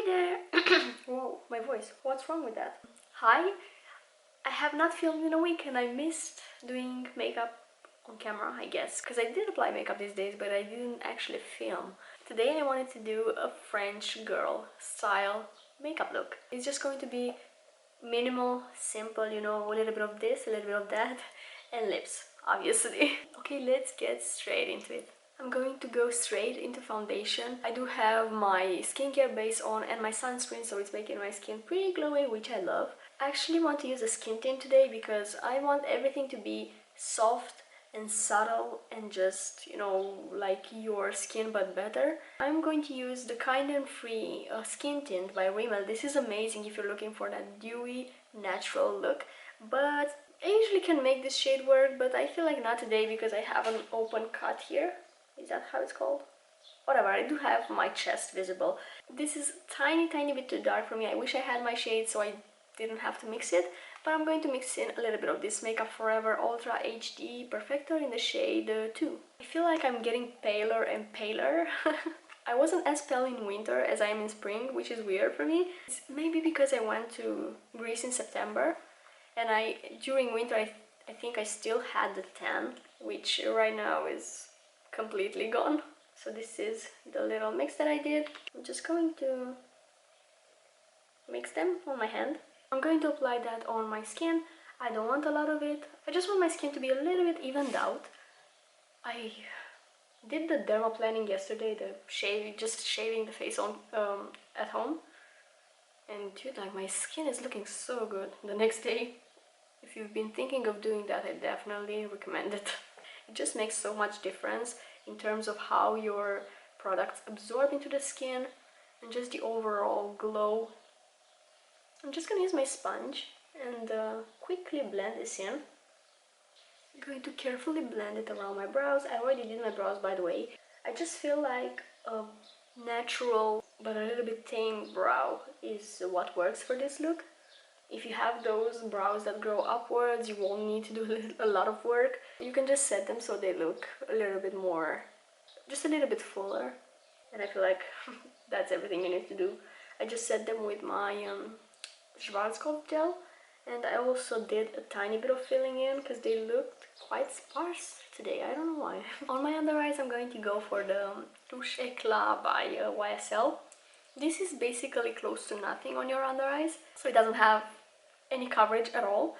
Hi there! Whoa, my voice. What's wrong with that? Hi! I have not filmed in a week and I missed doing makeup on camera, I guess. Because I did apply makeup these days, but I didn't actually film. Today I wanted to do a French girl style makeup look. It's just going to be minimal, simple, you know, a little bit of this, a little bit of that, and lips, obviously. Okay, let's get straight into it. I'm going to go straight into foundation. I do have my skincare base on and my sunscreen, so it's making my skin pretty glowy, which I love. I actually want to use a skin tint today because I want everything to be soft and subtle and just, you know, like your skin but better. I'm going to use the Kind and Free skin tint by Rimmel. This is amazing if you're looking for that dewy, natural look, but I usually can make this shade work, but I feel like not today because I have an open cut here. Is that how it's called? Whatever, I do have my chest visible. This is tiny bit too dark for me. I wish I had my shade so I didn't have to mix it, but I'm going to mix in a little bit of this Makeup Forever Ultra HD Perfector in the shade 2. I feel like I'm getting paler and paler. I wasn't as pale in winter as I am in spring, which is weird for me. It's maybe because I went to Greece in September and during winter I think I still had the tan, which right now is completely gone. So this is the little mix that I did. I'm just going to mix them on my hand. I'm going to apply that on my skin. I don't want a lot of it. I just want my skin to be a little bit evened out. I did the dermaplaning yesterday, just shaving the face on at home. And dude, like my skin is looking so good the next day. If you've been thinking of doing that, I definitely recommend it. It just makes so much difference in terms of how your products absorb into the skin and just the overall glow. I'm just gonna use my sponge and quickly blend this in. I'm going to carefully blend it around my brows. I already did my brows, by the way. I just feel like a natural but a little bit tame brow is what works for this look. If you have those brows that grow upwards, you won't need to do a lot of work. You can just set them so they look a little bit more, just a little bit fuller. And I feel like that's everything you need to do. I just set them with my Schwarzkopf gel. And I also did a tiny bit of filling in because they looked quite sparse today. I don't know why. On my under eyes, I'm going to go for the Touche Eclat by YSL. This is basically close to nothing on your under eyes, so it doesn't have any coverage at all,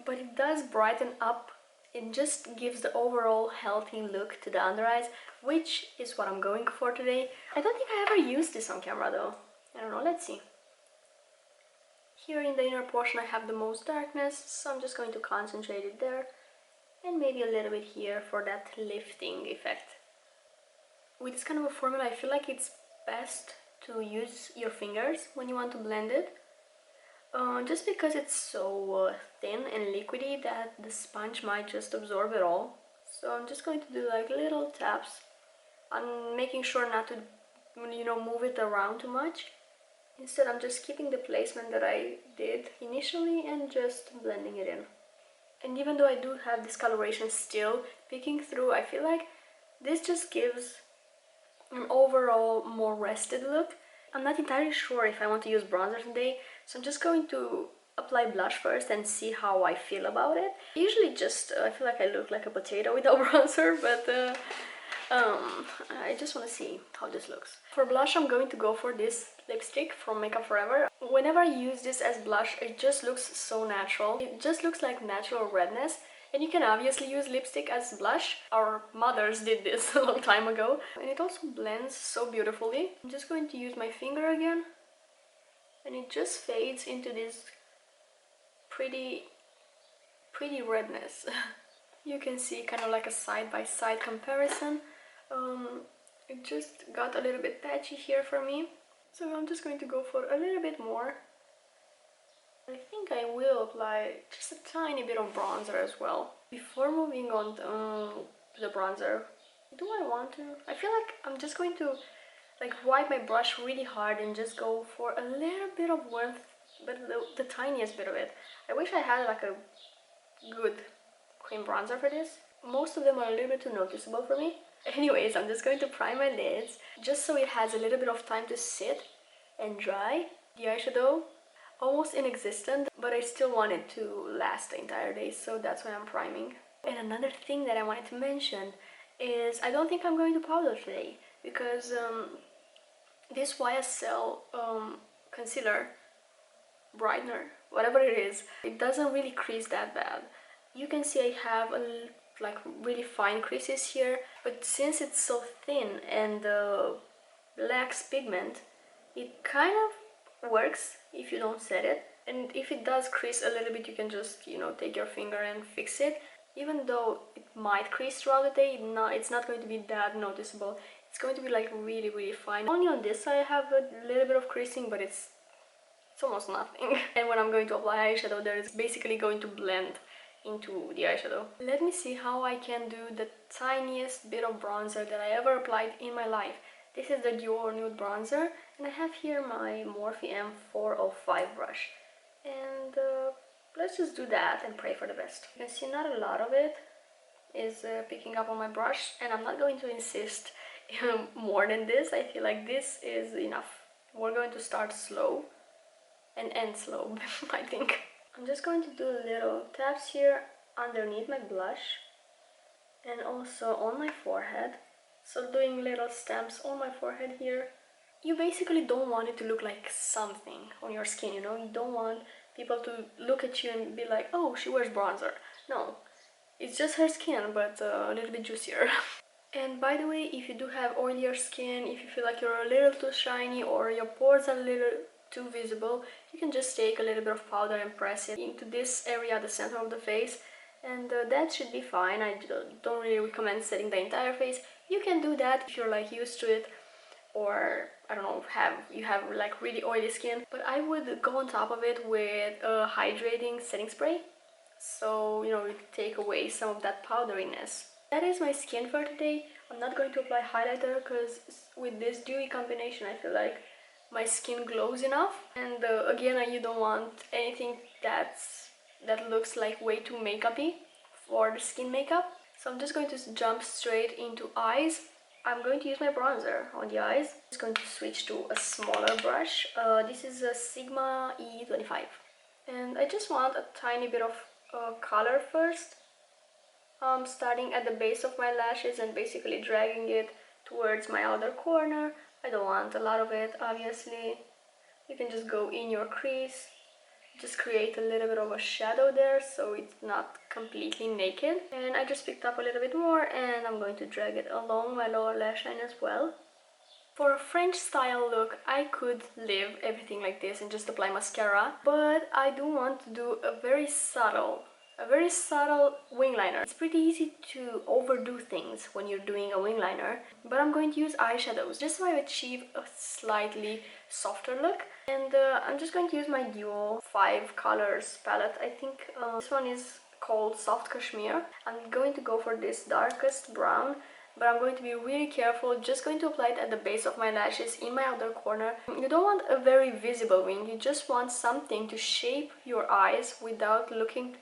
but it does brighten up. It just gives the overall healthy look to the under eyes, which is what I'm going for today. I don't think I ever used this on camera though. I don't know, let's see. Here in the inner portion I have the most darkness, so I'm just going to concentrate it there, and maybe a little bit here for that lifting effect. With this kind of a formula, I feel like it's best to use your fingers when you want to blend it. Just because it's so thin and liquidy that the sponge might just absorb it all. So I'm just going to do like little taps. I'm making sure not to, you know, move it around too much. Instead, I'm just keeping the placement that I did initially and just blending it in. And even though I do have this coloration still peeking through, I feel like this just gives an overall more rested look. I'm not entirely sure if I want to use bronzer today, so I'm just going to apply blush first and see how I feel about it. Usually just, I feel like I look like a potato without bronzer, but I just want to see how this looks. For blush, I'm going to go for this lipstick from Makeup Forever. Whenever I use this as blush, it just looks so natural. It just looks like natural redness. And you can obviously use lipstick as blush. Our mothers did this a long time ago. And it also blends so beautifully. I'm just going to use my finger again. And it just fades into this pretty redness. You can see kind of like a side-by-side comparison. It just got a little bit patchy here for me. So I'm just going to go for a little bit more. I think I will apply just a tiny bit of bronzer as well. Before moving on to the bronzer, do I want to? I feel like I'm just going to like wipe my brush really hard and just go for a little bit of warmth, but the tiniest bit of it. I wish I had like a good cream bronzer for this. Most of them are a little bit too noticeable for me. Anyways, I'm just going to prime my lids just so it has a little bit of time to sit. and dry. The eyeshadow, almost inexistent, but I still want it to last the entire day, so that's why I'm priming. And another thing that I wanted to mention is I don't think I'm going to powder today because this YSL concealer, brightener, whatever it is, it doesn't really crease that bad. You can see I have like really fine creases here, but since it's so thin and lacks pigment, it kind of works if you don't set it. And if it does crease a little bit, you can just, you know, take your finger and fix it. Even though it might crease throughout the day, it's not going to be that noticeable. It's going to be like really, really fine. Only on this side I have a little bit of creasing, but it's almost nothing. And when I'm going to apply eyeshadow, there is basically going to blend into the eyeshadow. Let me see how I can do the tiniest bit of bronzer that I ever applied in my life. This is the Dior nude bronzer, and I have here my Morphe M405 brush. And let's just do that and pray for the best. You can see not a lot of it is picking up on my brush, and I'm not going to insist more than this. I feel like this is enough. We're going to start slow and end slow, I think. I'm just going to do little taps here underneath my blush and also on my forehead. So doing little stamps on my forehead here. You basically don't want it to look like something on your skin, you know? You don't want people to look at you and be like, oh, she wears bronzer. No, it's just her skin, but a little bit juicier. And by the way, if you do have oilier skin, if you feel like you're a little too shiny or your pores are a little too visible, you can just take a little bit of powder and press it into this area, the center of the face, and that should be fine. I don't really recommend setting the entire face. You can do that if you're like used to it, or I don't know, you have like really oily skin, but I would go on top of it with a hydrating setting spray, so you know, it take away some of that powderiness. That is my skin for today. I'm not going to apply highlighter because with this dewy combination I feel like my skin glows enough, and again, you don't want anything that looks like way too makeup-y for the skin makeup. So I'm just going to jump straight into eyes. I'm going to use my bronzer on the eyes. I'm just going to switch to a smaller brush. This is a Sigma E25. And I just want a tiny bit of color first. Starting at the base of my lashes and basically dragging it towards my outer corner. I don't want a lot of it, obviously. You can just go in your crease, just create a little bit of a shadow there so it's not completely naked. And I just picked up a little bit more and I'm going to drag it along my lower lash line as well. For a French style look, I could leave everything like this and just apply mascara, but I do want to do a very subtle wing liner. It's pretty easy to overdo things when you're doing a wing liner, but I'm going to use eyeshadows just so I achieve a slightly softer look. And I'm just going to use my Dior 5 colors palette. I think this one is called Soft Cashmere. I'm going to go for this darkest brown, but I'm going to be really careful, just going to apply it at the base of my lashes in my outer corner. You don't want a very visible wing, you just want something to shape your eyes without looking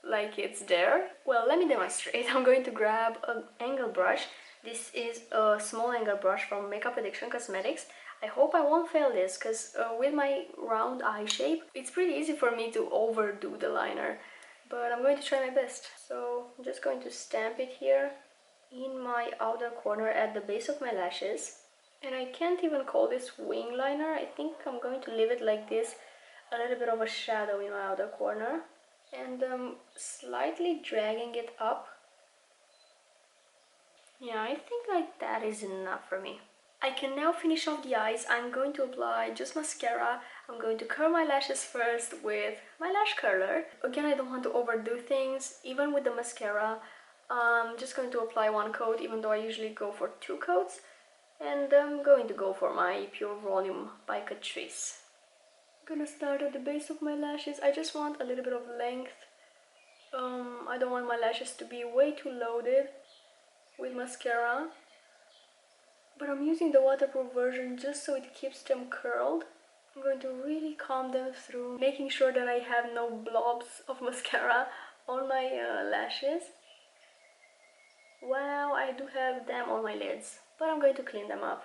like it's there. Well, let me demonstrate. I'm going to grab an angle brush. This is a small angle brush from Makeup Addiction Cosmetics. I hope I won't fail this because with my round eye shape, it's pretty easy for me to overdo the liner, but I'm going to try my best. So I'm just going to stamp it here in my outer corner at the base of my lashes. And I can't even call this wing liner. I think I'm going to leave it like this, a little bit of a shadow in my outer corner. And slightly dragging it up. Yeah, I think like that is enough for me. I can now finish off the eyes. I'm going to apply just mascara. I'm going to curl my lashes first with my lash curler. Again, I don't want to overdo things, even with the mascara. I'm just going to apply one coat, even though I usually go for 2 coats. And I'm going to go for my Pure Volume by Catrice. I'm gonna start at the base of my lashes. I just want a little bit of length. I don't want my lashes to be way too loaded with mascara, but I'm using the waterproof version just so it keeps them curled. I'm going to really comb them through, making sure that I have no blobs of mascara on my lashes. Wow, I do have them on my lids, but I'm going to clean them up.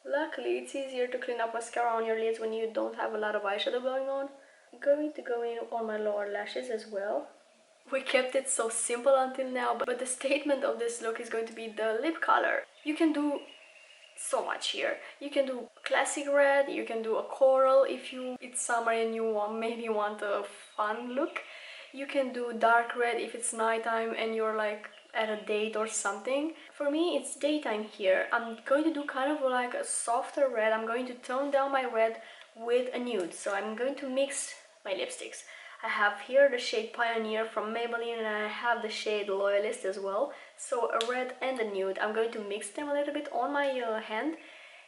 Luckily, it's easier to clean up mascara on your lids when you don't have a lot of eyeshadow going on. I'm going to go in on my lower lashes as well. We kept it so simple until now, but the statement of this look is going to be the lip color. You can do so much here. You can do classic red, you can do a coral if it's summer and you maybe want a fun look. You can do dark red if it's nighttime and you're like at a date or something. For me, it's daytime here. I'm going to do kind of like a softer red. I'm going to tone down my red with a nude. So I'm going to mix my lipsticks. I have here the shade Pioneer from Maybelline and I have the shade Loyalist as well. So a red and a nude. I'm going to mix them a little bit on my hand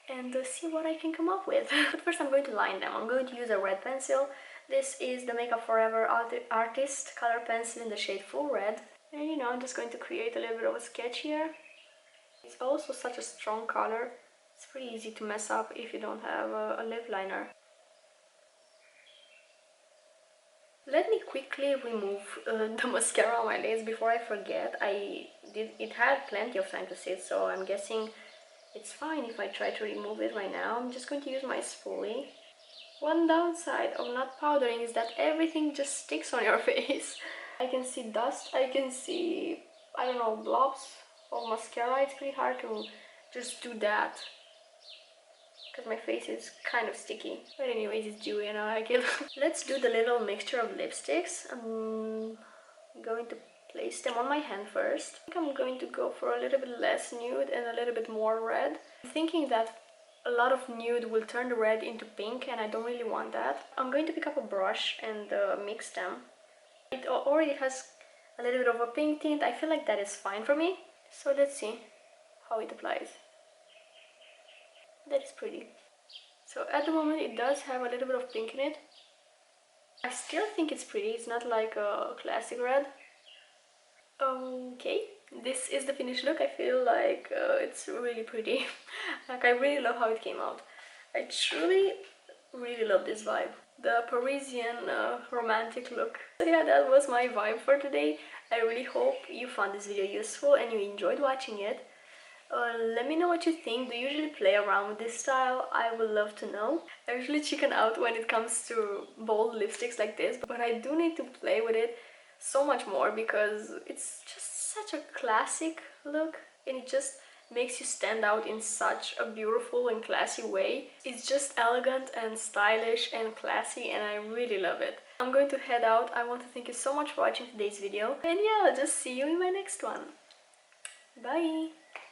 and see what I can come up with. But first I'm going to line them. I'm going to use a red pencil. This is the Makeup Forever Artist color pencil in the shade Full Red. And you know, I'm just going to create a little bit of a sketch here. It's also such a strong color. It's pretty easy to mess up if you don't have a lip liner. Let me quickly remove the mascara on my lids before I forget. It had plenty of time to sit, so I'm guessing it's fine if I try to remove it right now. I'm just going to use my spoolie. One downside of not powdering is that everything just sticks on your face. I can see dust, I can see, I don't know, blobs of mascara. It's pretty hard to just do that because my face is kind of sticky. But anyways, it's dewy and I like it. Let's do the little mixture of lipsticks. I'm going to place them on my hand first. I think I'm going to go for a little bit less nude and a little bit more red. I'm thinking that a lot of nude will turn the red into pink and I don't really want that. I'm going to pick up a brush and mix them. It already has a little bit of a pink tint. I feel like that is fine for me. So let's see how it applies. That is pretty. So at the moment it does have a little bit of pink in it. I still think it's pretty. It's not like a classic red. Okay, this is the finished look. I feel like it's really pretty. Like I really love how it came out. I truly really love this vibe. The Parisian romantic look. So yeah, that was my vibe for today. I really hope you found this video useful and you enjoyed watching it. Let me know what you think. Do you usually play around with this style? I would love to know. I usually chicken out when it comes to bold lipsticks like this, but I do need to play with it so much more because it's just such a classic look and it just makes you stand out in such a beautiful and classy way. It's just elegant and stylish and classy and I really love it. I'm going to head out. I want to thank you so much for watching today's video and yeah, I'll just see you in my next one. Bye!